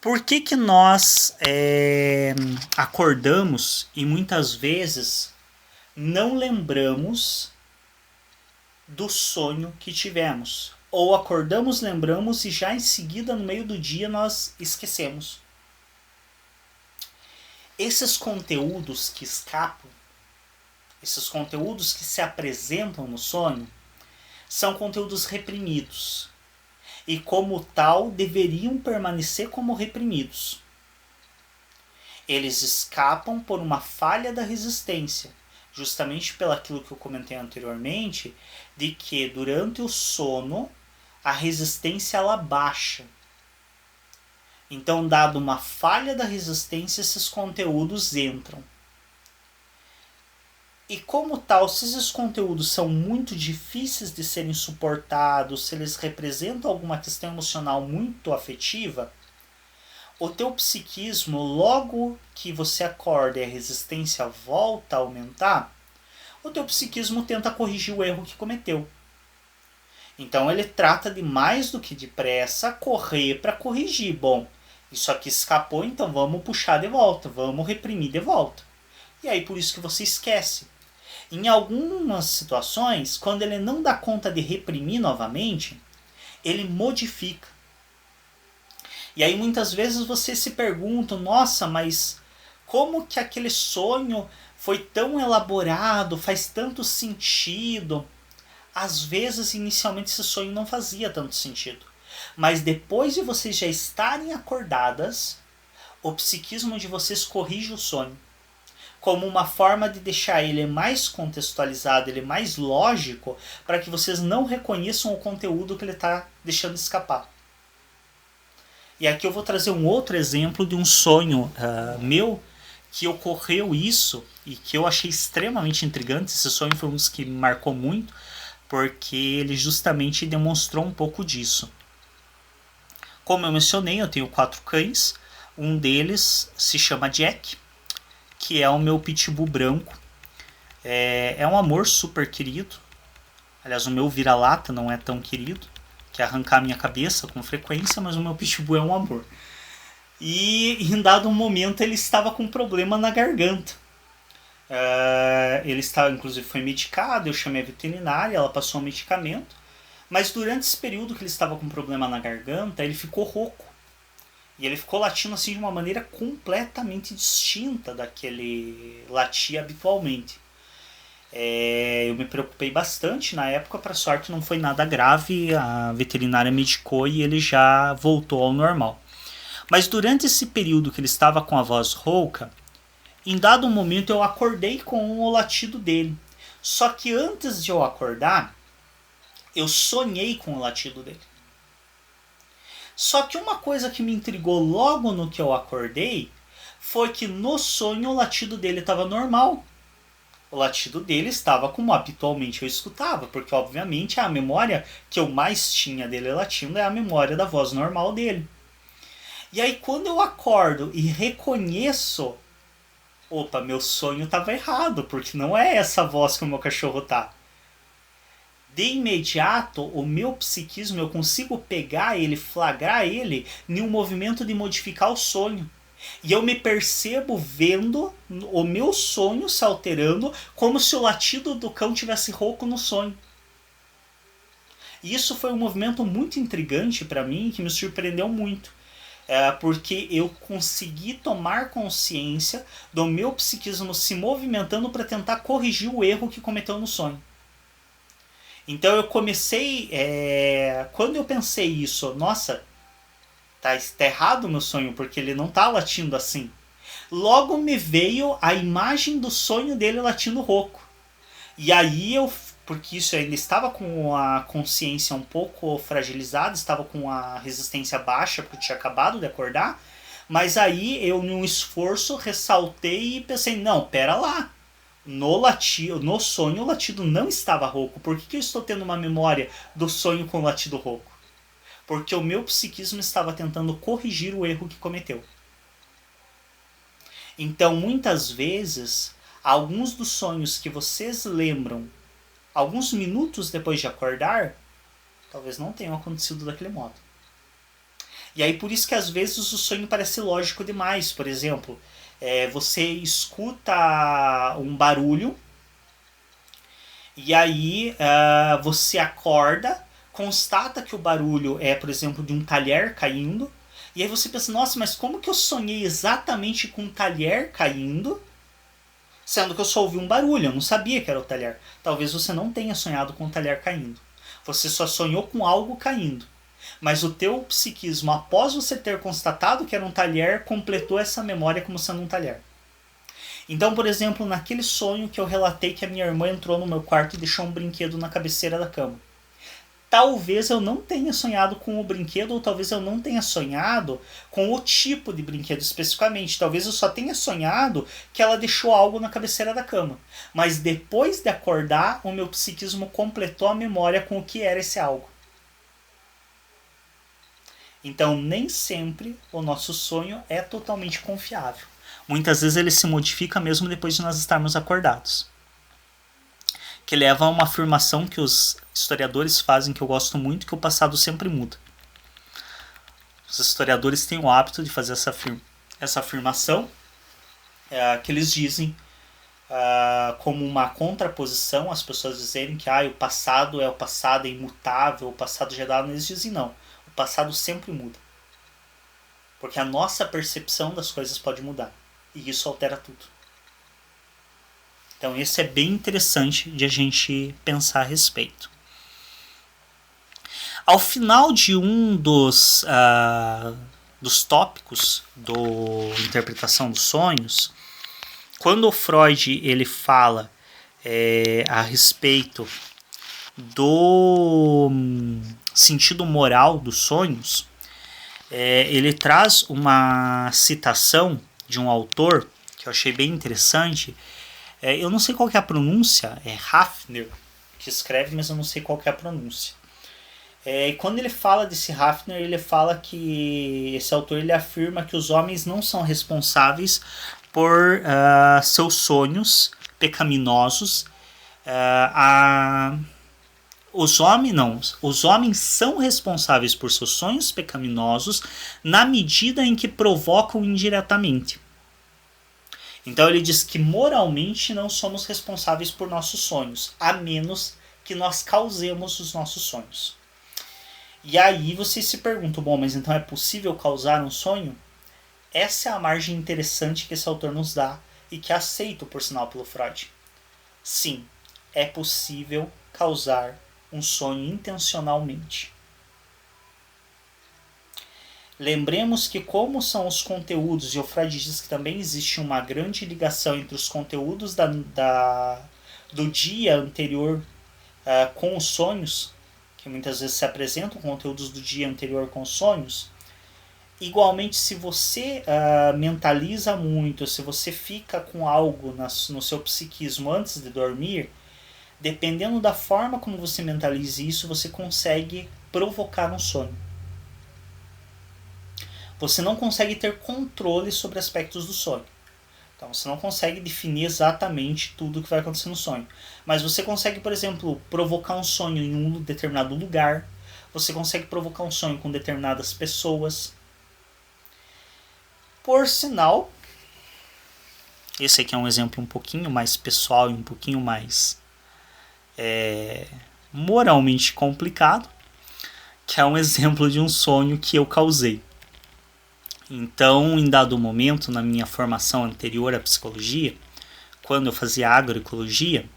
Por que que nós acordamos e muitas vezes não lembramos do sonho que tivemos? Ou acordamos, lembramos e já em seguida, no meio do dia, nós esquecemos. Esses conteúdos que escapam, esses conteúdos que se apresentam no sonho, são conteúdos reprimidos. E como tal, deveriam permanecer como reprimidos. Eles escapam por uma falha da resistência, justamente pelo aquilo que eu comentei anteriormente, de que durante o sono a resistência ela baixa. Então, dado uma falha da resistência, esses conteúdos entram. E como tal, se esses conteúdos são muito difíceis de serem suportados, se eles representam alguma questão emocional muito afetiva, o teu psiquismo, logo que você acorda e a resistência volta a aumentar, o teu psiquismo tenta corrigir o erro que cometeu. Então ele trata de mais do que depressa correr para corrigir. Bom, isso aqui escapou, então vamos puxar de volta, vamos reprimir de volta. E aí por isso que você esquece. Em algumas situações, quando ele não dá conta de reprimir novamente, ele modifica. E aí muitas vezes você se pergunta, nossa, mas como que aquele sonho foi tão elaborado, faz tanto sentido? Às vezes, inicialmente, esse sonho não fazia tanto sentido. Mas depois de vocês já estarem acordadas, o psiquismo de vocês corrige o sonho. Como uma forma de deixar ele mais contextualizado, ele mais lógico, para que vocês não reconheçam o conteúdo que ele está deixando escapar. E aqui eu vou trazer um outro exemplo de um sonho meu, que ocorreu isso, e que eu achei extremamente intrigante. Esse sonho foi um dos que me marcou muito, porque ele justamente demonstrou um pouco disso. Como eu mencionei, eu tenho 4 cães, um deles se chama Jack, que é o meu pitbull branco. É um amor super querido. Aliás, o meu vira-lata não é tão querido, que é arrancar a minha cabeça com frequência, mas o meu pitbull é um amor. E em dado momento ele estava com um problema na garganta. Ele estava, inclusive foi medicado, eu chamei a veterinária, ela passou o medicamento. Mas durante esse período que ele estava com um problema na garganta, ele ficou rouco. E ele ficou latindo assim de uma maneira completamente distinta da que ele latia habitualmente. Eu me preocupei bastante na época, para sorte não foi nada grave, a veterinária medicou e ele já voltou ao normal. Mas durante esse período que ele estava com a voz rouca, em dado momento eu acordei com o latido dele. Só que antes de eu acordar, eu sonhei com o latido dele. Só que uma coisa que me intrigou logo no que eu acordei foi que no sonho o latido dele estava normal. O latido dele estava como habitualmente eu escutava, porque obviamente a memória que eu mais tinha dele latindo é a memória da voz normal dele. E aí quando eu acordo e reconheço, opa, meu sonho estava errado, porque não é essa voz que o meu cachorro tá. De imediato, o meu psiquismo, eu consigo pegar ele, flagrar ele em um movimento de modificar o sonho. E eu me percebo vendo o meu sonho se alterando como se o latido do cão tivesse rouco no sonho. E isso foi um movimento muito intrigante para mim, que me surpreendeu muito. Porque eu consegui tomar consciência do meu psiquismo se movimentando para tentar corrigir o erro que cometeu no sonho. Então eu comecei, quando eu pensei isso, nossa, tá errado o meu sonho, porque ele não tá latindo assim. Logo me veio a imagem do sonho dele latindo rouco. E aí porque isso ainda estava com a consciência um pouco fragilizada, estava com a resistência baixa, porque eu tinha acabado de acordar, mas aí eu, num esforço, ressaltei e pensei, não, pera lá. No sonho o latido não estava rouco. Por que eu estou tendo uma memória do sonho com o latido rouco? Porque o meu psiquismo estava tentando corrigir o erro que cometeu. Então, muitas vezes, alguns dos sonhos que vocês lembram alguns minutos depois de acordar, talvez não tenham acontecido daquele modo. E aí por isso que às vezes o sonho parece lógico demais. Por exemplo, você escuta um barulho e aí você acorda, constata que o barulho é, por exemplo, de um talher caindo. E aí você pensa, nossa, mas como que eu sonhei exatamente com um talher caindo, sendo que eu só ouvi um barulho, eu não sabia que era o talher. Talvez você não tenha sonhado com um talher caindo. Você só sonhou com algo caindo. Mas o teu psiquismo, após você ter constatado que era um talher, completou essa memória como sendo um talher. Então, por exemplo, naquele sonho que eu relatei que a minha irmã entrou no meu quarto e deixou um brinquedo na cabeceira da cama. Talvez eu não tenha sonhado com o brinquedo, ou talvez eu não tenha sonhado com o tipo de brinquedo especificamente. Talvez eu só tenha sonhado que ela deixou algo na cabeceira da cama. Mas depois de acordar, o meu psiquismo completou a memória com o que era esse algo. Então, nem sempre o nosso sonho é totalmente confiável. Muitas vezes ele se modifica mesmo depois de nós estarmos acordados. Que leva a uma afirmação que os historiadores fazem, que eu gosto muito, que o passado sempre muda. Os historiadores têm o hábito de fazer essa afirmação, que eles dizem como uma contraposição às pessoas dizerem que o passado é imutável, o passado já é dado. Eles dizem não, o passado sempre muda. Porque a nossa percepção das coisas pode mudar. E isso altera tudo. Então isso é bem interessante de a gente pensar a respeito. Ao final de um dos tópicos do interpretação dos sonhos, quando o Freud ele fala a respeito do sentido moral dos sonhos, ele traz uma citação de um autor que eu achei bem interessante. Eu não sei qual que é a pronúncia, é Hafner que escreve, mas eu não sei qual que é a pronúncia. E quando ele fala desse Hafner, ele fala que esse autor ele afirma que os homens não são responsáveis por seus sonhos pecaminosos. Os homens são responsáveis por seus sonhos pecaminosos na medida em que provocam indiretamente. Então ele diz que moralmente não somos responsáveis por nossos sonhos, a menos que nós causemos os nossos sonhos. E aí vocês se perguntam, bom, mas então é possível causar um sonho? Essa é a margem interessante que esse autor nos dá e que é aceito, por sinal, pelo Freud. Sim, é possível causar um sonho intencionalmente. Lembremos que como são os conteúdos, e o Freud diz que também existe uma grande ligação entre os conteúdos do dia anterior com os sonhos, que muitas vezes se apresentam conteúdos do dia anterior com os sonhos. Igualmente, se você mentaliza muito, se você fica com algo no seu psiquismo antes de dormir, dependendo da forma como você mentaliza isso, você consegue provocar um sonho. Você não consegue ter controle sobre aspectos do sonho. Então você não consegue definir exatamente tudo o que vai acontecer no sonho. Mas você consegue, por exemplo, provocar um sonho em um determinado lugar. Você consegue provocar um sonho com determinadas pessoas. Por sinal, esse aqui é um exemplo um pouquinho mais pessoal e um pouquinho mais moralmente complicado, que é um exemplo de um sonho que eu causei. Então, em dado momento, na minha formação anterior à psicologia, quando eu fazia agroecologia,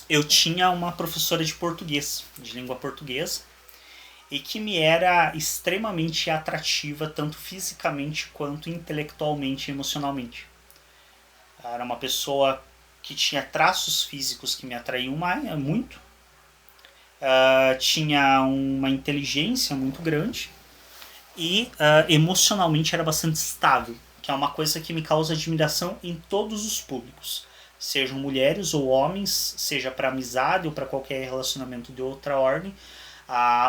eu tinha uma professora de português, de língua portuguesa, e que me era extremamente atrativa, tanto fisicamente quanto intelectualmente e emocionalmente. Era uma pessoa que tinha traços físicos que me atraíam muito, tinha uma inteligência muito grande, e emocionalmente era bastante estável, que é uma coisa que me causa admiração em todos os públicos, sejam mulheres ou homens, seja para amizade ou para qualquer relacionamento de outra ordem.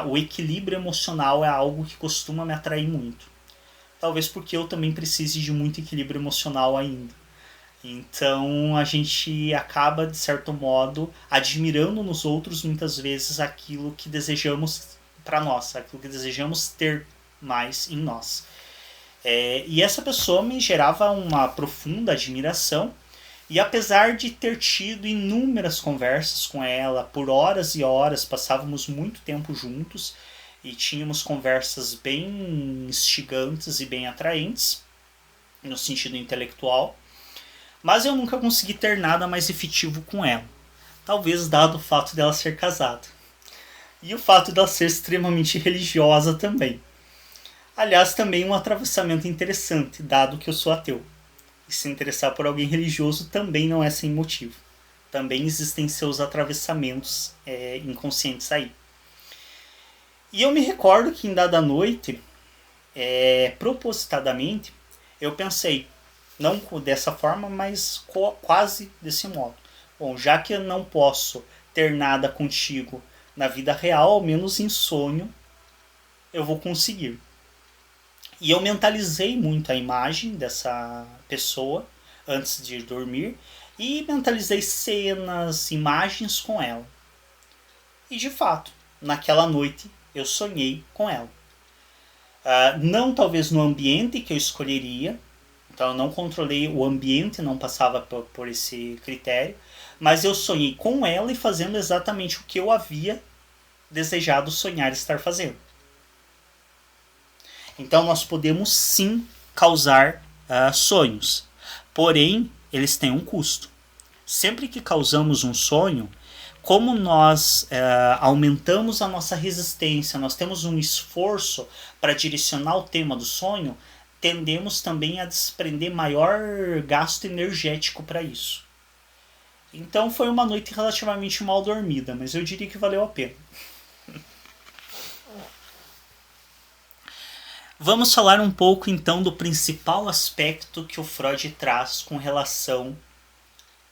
O equilíbrio emocional é algo que costuma me atrair muito, talvez porque eu também precise de muito equilíbrio emocional ainda. Então a gente acaba, de certo modo, admirando nos outros muitas vezes aquilo que desejamos para nós, aquilo que desejamos ter mais em nós. E essa pessoa me gerava uma profunda admiração, e apesar de ter tido inúmeras conversas com ela, por horas e horas, passávamos muito tempo juntos e tínhamos conversas bem instigantes e bem atraentes, no sentido intelectual, mas eu nunca consegui ter nada mais efetivo com ela. Talvez dado o fato dela ser casada. E o fato dela ser extremamente religiosa também. Aliás, também um atravessamento interessante, dado que eu sou ateu. E se interessar por alguém religioso também não é sem motivo. Também existem seus atravessamentos inconscientes aí. E eu me recordo que em dada noite, propositadamente, eu pensei, não dessa forma, mas quase desse modo. Bom, já que eu não posso ter nada contigo na vida real, ao menos em sonho, eu vou conseguir. E eu mentalizei muito a imagem dessa pessoa antes de dormir e mentalizei cenas, imagens com ela. E de fato, naquela noite eu sonhei com ela. Não talvez no ambiente que eu escolheria, então eu não controlei o ambiente, não passava por esse critério, mas eu sonhei com ela e fazendo exatamente o que eu havia desejado sonhar estar fazendo. Então nós podemos sim causar sonhos, porém eles têm um custo. Sempre que causamos um sonho, como nós aumentamos a nossa resistência, nós temos um esforço para direcionar o tema do sonho, tendemos também a desprender maior gasto energético para isso. Então foi uma noite relativamente mal dormida, mas eu diria que valeu a pena. Vamos falar um pouco então do principal aspecto que o Freud traz com relação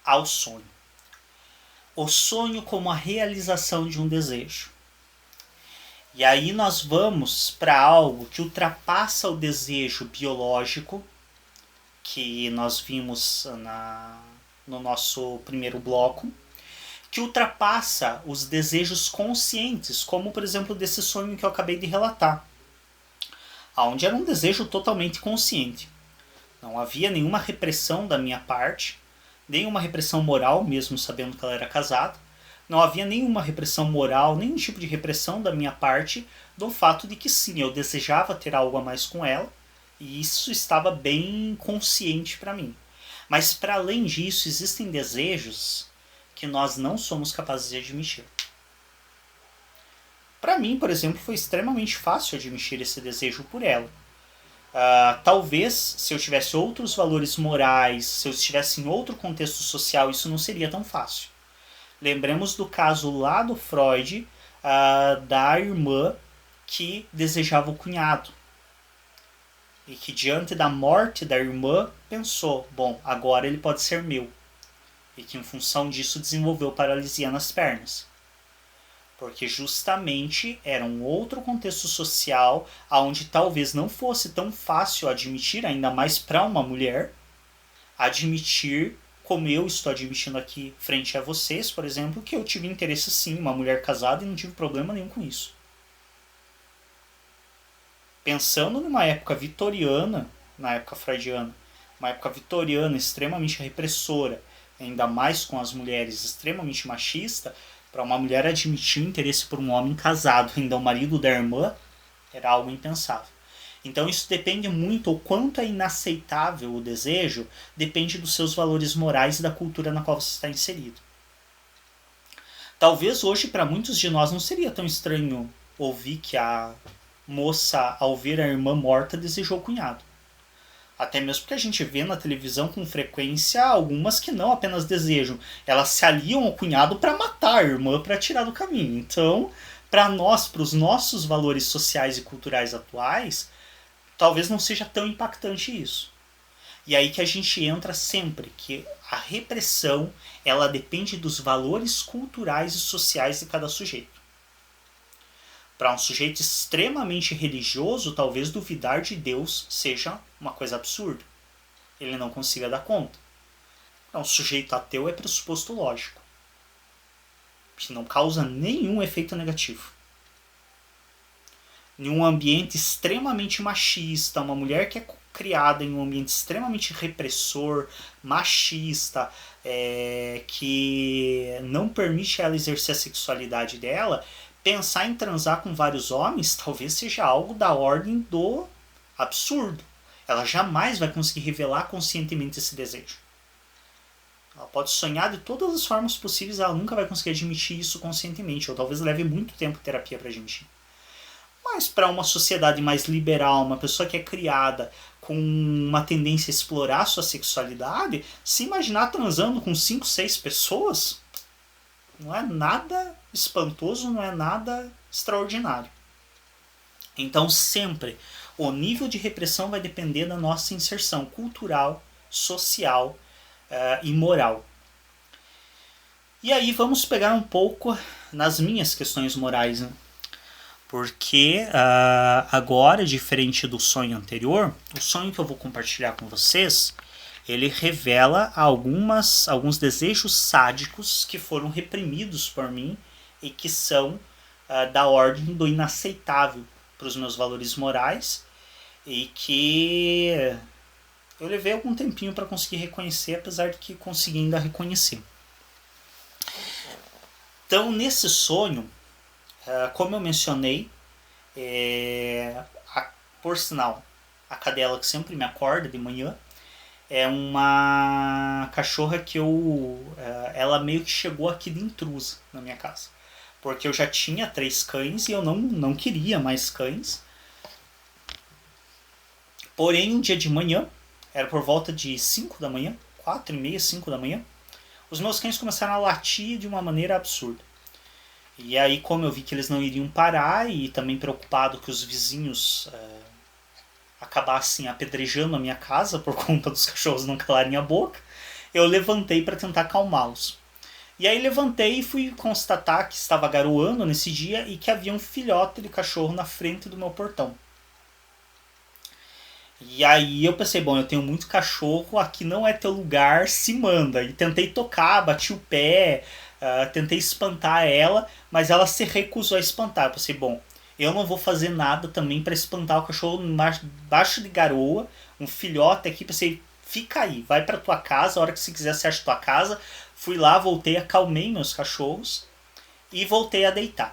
ao sonho. O sonho como a realização de um desejo. E aí nós vamos para algo que ultrapassa o desejo biológico, que nós vimos no nosso primeiro bloco, que ultrapassa os desejos conscientes, como por exemplo desse sonho que eu acabei de relatar, onde era um desejo totalmente consciente. Não havia nenhuma repressão da minha parte, nenhuma repressão moral, mesmo sabendo que ela era casada. Não havia nenhuma repressão moral, nenhum tipo de repressão da minha parte do fato de que sim, eu desejava ter algo a mais com ela, e isso estava bem consciente para mim. Mas para além disso, existem desejos que nós não somos capazes de admitir. Para mim, por exemplo, foi extremamente fácil admitir esse desejo por ela. Talvez, se eu tivesse outros valores morais, se eu estivesse em outro contexto social, isso não seria tão fácil. Lembremos do caso lá do Freud, da irmã que desejava o cunhado. E que diante da morte da irmã, pensou, bom, agora ele pode ser meu. E que em função disso desenvolveu paralisia nas pernas. Porque justamente era um outro contexto social onde talvez não fosse tão fácil admitir, ainda mais para uma mulher, admitir, como eu estou admitindo aqui frente a vocês, por exemplo, que eu tive interesse sim em uma mulher casada e não tive problema nenhum com isso. Pensando numa época vitoriana, na época freudiana, uma época vitoriana extremamente repressora, ainda mais com as mulheres, extremamente machista, para uma mulher admitir interesse por um homem casado, ainda o marido da irmã, era algo impensável. Então isso depende muito, o quanto é inaceitável o desejo, depende dos seus valores morais e da cultura na qual você está inserido. Talvez hoje para muitos de nós não seria tão estranho ouvir que a moça, ao ver a irmã morta, desejou o cunhado. Até mesmo porque a gente vê na televisão com frequência algumas que não apenas desejam, elas se aliam ao cunhado para matar a irmã, para tirar do caminho. Então, para nós, para os nossos valores sociais e culturais atuais, talvez não seja tão impactante isso. E aí que a gente entra sempre, que a repressão, ela depende dos valores culturais e sociais de cada sujeito. Para um sujeito extremamente religioso, talvez duvidar de Deus seja uma coisa absurda. Ele não consiga dar conta. Para um sujeito ateu é pressuposto lógico, que não causa nenhum efeito negativo. em um ambiente extremamente machista, uma mulher que é criada em um ambiente extremamente repressor, machista, que não permite ela exercer a sexualidade dela, pensar em transar com vários homens talvez seja algo da ordem do absurdo. Ela jamais vai conseguir revelar conscientemente esse desejo. Ela pode sonhar de todas as formas possíveis, ela nunca vai conseguir admitir isso conscientemente, ou talvez leve muito tempo de terapia para admitir. Mas para uma sociedade mais liberal, uma pessoa que é criada com uma tendência a explorar sua sexualidade, se imaginar transando com 5, 6 pessoas, não é nada espantoso, não é nada extraordinário. Então sempre o nível de repressão vai depender da nossa inserção cultural, social e moral. E aí vamos pegar um pouco nas minhas questões morais, né? Porque agora, diferente do sonho anterior, o sonho que eu vou compartilhar com vocês, ele revela alguns desejos sádicos que foram reprimidos por mim e que são da ordem do inaceitável para os meus valores morais e que eu levei algum tempinho para conseguir reconhecer, apesar de que consegui ainda reconhecer. Então, nesse sonho, como eu mencionei, por sinal, a cadela que sempre me acorda de manhã é uma cachorra que ela meio que chegou aqui de intrusa na minha casa. Porque eu já tinha 3 cães e eu não queria mais cães. Porém, um dia de manhã, era por volta de 5 da manhã, 4h30, 5 da manhã, os meus cães começaram a latir de uma maneira absurda. E aí, como eu vi que eles não iriam parar e também preocupado que os vizinhos acabassem apedrejando a minha casa por conta dos cachorros não calarem a boca, eu levantei para tentar acalmá-los. E aí levantei e fui constatar que estava garoando nesse dia e que havia um filhote de cachorro na frente do meu portão. E aí eu pensei, bom, eu tenho muito cachorro, aqui não é teu lugar, se manda. E tentei tocar, bati o pé, tentei espantar ela, mas ela se recusou a espantar. Eu pensei, bom, eu não vou fazer nada também para espantar o cachorro embaixo de garoa, um filhote aqui. Pensei, fica aí, vai para tua casa, a hora que você quiser você acha tua casa. Fui lá, voltei, acalmei meus cachorros e voltei a deitar.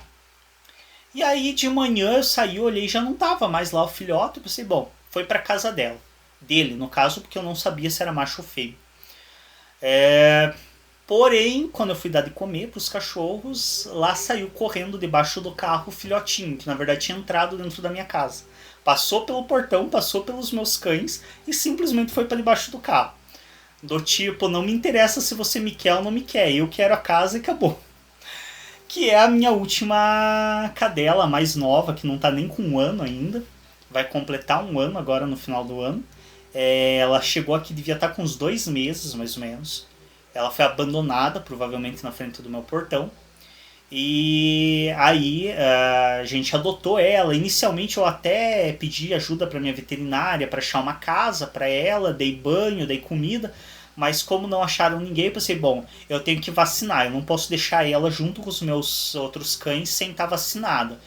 E aí de manhã eu saí, olhei, já não tava mais lá o filhote. Eu pensei, bom, foi para casa dele, no caso, porque eu não sabia se era macho ou fêmea. Porém, quando eu fui dar de comer para os cachorros, lá saiu correndo debaixo do carro o filhotinho, que na verdade tinha entrado dentro da minha casa. Passou pelo portão, passou pelos meus cães e simplesmente foi para debaixo do carro. Do tipo, não me interessa se você me quer ou não me quer, eu quero a casa e acabou. Que é a minha última cadela, mais nova, que não está nem com 1 ano ainda. Vai completar 1 ano agora no final do ano. Ela chegou aqui, devia estar com uns 2 meses, mais ou menos. Ela foi abandonada, provavelmente na frente do meu portão. E aí a gente adotou ela. Inicialmente eu até pedi ajuda para minha veterinária para achar uma casa para ela, dei banho, dei comida. Mas como não acharam ninguém, eu pensei, bom, eu tenho que vacinar. Eu não posso deixar ela junto com os meus outros cães sem estar vacinada.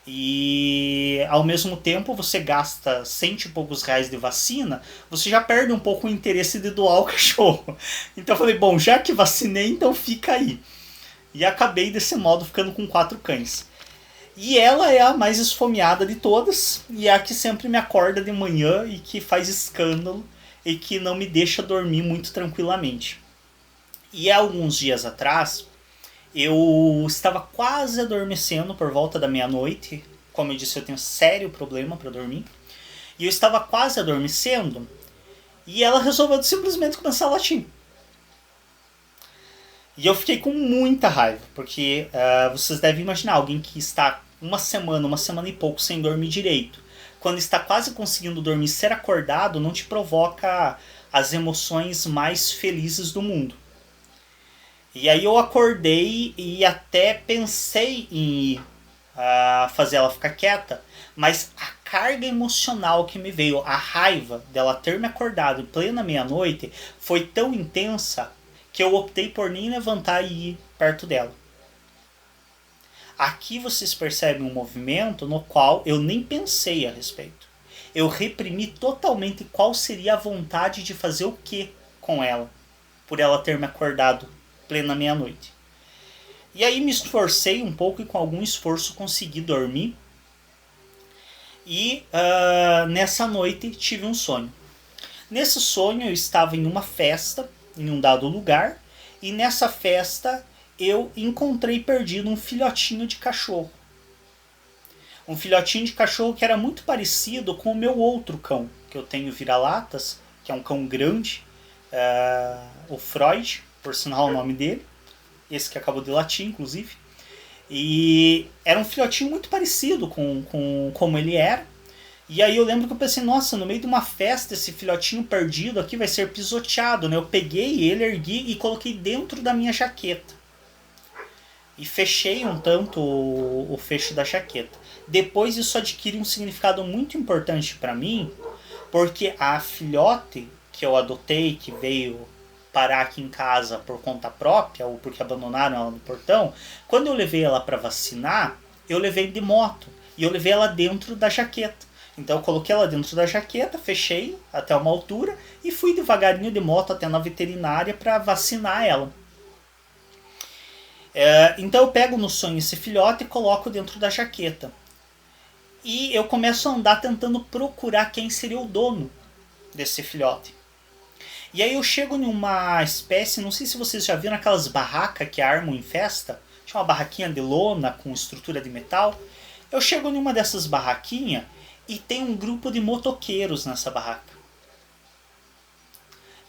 E ao mesmo tempo você gasta 100 e poucos reais de vacina, você já perde um pouco o interesse de doar o cachorro. Então eu falei, bom, já que vacinei, então fica aí. E acabei desse modo ficando com 4 cães. E ela é a mais esfomeada de todas, e é a que sempre me acorda de manhã e que faz escândalo e que não me deixa dormir muito tranquilamente. E há alguns dias atrás, eu estava quase adormecendo por volta da meia-noite. Como eu disse, eu tenho sério problema para dormir. E eu estava quase adormecendo e ela resolveu simplesmente começar a latir. E eu fiquei com muita raiva, porque vocês devem imaginar alguém que está uma semana e pouco sem dormir direito. Quando está quase conseguindo dormir, ser acordado não te provoca as emoções mais felizes do mundo. E aí eu acordei e até pensei em fazer ela ficar quieta, mas a carga emocional que me veio, a raiva dela ter me acordado em plena meia-noite, foi tão intensa que eu optei por nem levantar e ir perto dela. Aqui vocês percebem um movimento no qual eu nem pensei a respeito. Eu reprimi totalmente qual seria a vontade de fazer o que com ela, por ela ter me acordado plena meia-noite. E aí me esforcei um pouco e com algum esforço consegui dormir. E nessa noite tive um sonho. Nesse sonho eu estava em uma festa, em um dado lugar, e nessa festa eu encontrei perdido um filhotinho de cachorro. Um filhotinho de cachorro que era muito parecido com o meu outro cão, que eu tenho vira-latas, que é um cão grande, o Freud, por sinal o nome dele, esse que acabou de latir, inclusive. E era um filhotinho muito parecido com como ele era. E aí eu lembro que eu pensei, nossa, no meio de uma festa esse filhotinho perdido aqui vai ser pisoteado, né? Eu peguei ele, ergui e coloquei dentro da minha jaqueta. E fechei um tanto o fecho da jaqueta. Depois isso adquire um significado muito importante para mim, porque a filhote que eu adotei, que veio parar aqui em casa por conta própria, ou porque abandonaram ela no portão, quando eu levei ela para vacinar, eu levei de moto. E eu levei ela dentro da jaqueta. Então eu coloquei ela dentro da jaqueta, fechei até uma altura e fui devagarinho de moto até na veterinária para vacinar ela. Então eu pego no sonho esse filhote e coloco dentro da jaqueta. E eu começo a andar tentando procurar quem seria o dono desse filhote. E aí eu chego numa espécie, não sei se vocês já viram aquelas barracas que armam em festa. Tinha uma barraquinha de lona com estrutura de metal. Eu chego numa dessas barraquinhas e tem um grupo de motoqueiros nessa barraca.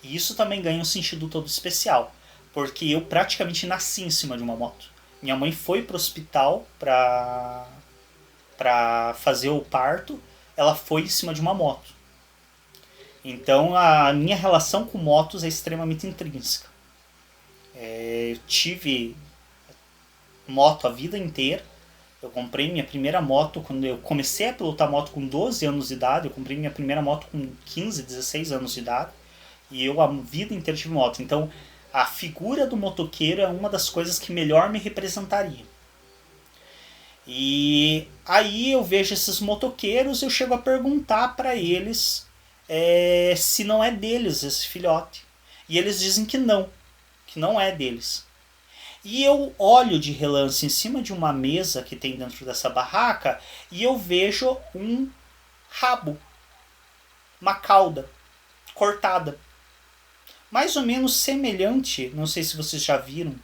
E isso também ganha um sentido todo especial, porque eu praticamente nasci em cima de uma moto. Minha mãe foi pro hospital pra fazer o parto, ela foi em cima de uma moto. Então a minha relação com motos é extremamente intrínseca. Eu tive moto a vida inteira. Eu comprei minha primeira moto quando eu comecei a pilotar moto com 12 anos de idade. Eu comprei minha primeira moto com 15, 16 anos de idade. E eu a vida inteira tive moto. Então a figura do motoqueiro é uma das coisas que melhor me representaria. E aí eu vejo esses motoqueiros, eu chego a perguntar para eles se não é deles esse filhote. E eles dizem que não é deles. E eu olho de relance em cima de uma mesa que tem dentro dessa barraca e eu vejo um rabo, uma cauda cortada. Mais ou menos semelhante, não sei se vocês já viram,